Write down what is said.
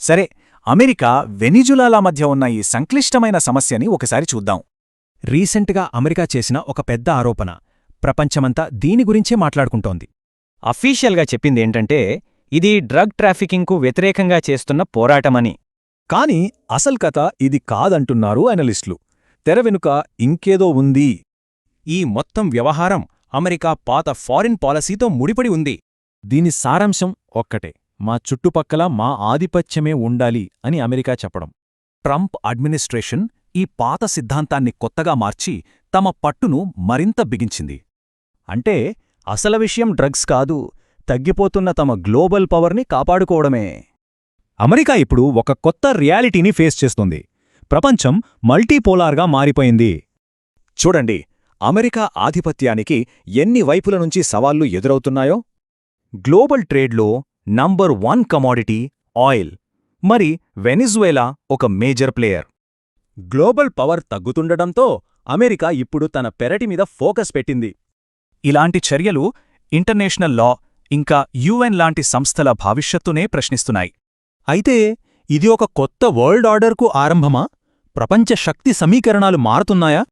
సరే, అమెరికా, వెనిజులాల మధ్య ఉన్న ఈ సంక్లిష్టమైన సమస్యని ఒకసారి చూద్దాం. రీసెంట్గా అమెరికా చేసిన ఒక పెద్ద ఆరోపణ. ప్రపంచమంతా దీని గురించే మాట్లాడుకుంటోంది. అఫీషియల్గా చెప్పిందేంటంటే ఇది డ్రగ్ ట్రాఫికింగ్కు వ్యతిరేకంగా చేస్తున్న పోరాటమని. కాని అసలు కథ ఇది కాదంటున్నారు అనలిస్టులు. తెర వెనుక ఇంకేదో ఉంది. ఈ మొత్తం వ్యవహారం అమెరికా పాత ఫారిన్ పాలసీతో ముడిపడి ఉంది. దీని సారాంశం ఒక్కటే: మా చుట్టుపక్కల మా ఆధిపత్యమే ఉండాలి అని అమెరికా చెప్పడం. ట్రంప్ అడ్మినిస్ట్రేషన్ ఈ పాత సిద్ధాంతాన్ని కొత్తగా మార్చి తమ పట్టును మరింత బిగించింది. అంటే అసలు విషయం డ్రగ్స్ కాదు, తగ్గిపోతున్న తమ గ్లోబల్ పవర్ని కాపాడుకోవడమే. అమెరికా ఇప్పుడు ఒక కొత్త రియాలిటీని ఫేస్ చేస్తుంది. ప్రపంచం మల్టీపోలార్గా మారిపోయింది. చూడండి, అమెరికా ఆధిపత్యానికి ఎన్ని వైపుల నుంచి సవాళ్లు ఎదురవుతున్నాయో. గ్లోబల్ ట్రేడ్లో నంబర్ 1 కమోడిటీ ఆయిల్. మరి వెనిజువేలా ఒక మేజర్ ప్లేయర్. గ్లోబల్ పవర్ తగ్గుతుండటంతో అమెరికా ఇప్పుడు తన పెరటి మీద ఫోకస్ పెట్టింది. ఇలాంటి చర్యలు ఇంటర్నేషనల్ లా, ఇంకా యుఎన్ లాంటి సంస్థల భవిష్యత్తునే ప్రశ్నిస్తున్నాయి. అయితే ఇది ఒక కొత్త వరల్డ్ ఆర్డర్కు ఆరంభమా? ప్రపంచ శక్తి సమీకరణాలు మారుతున్నాయా?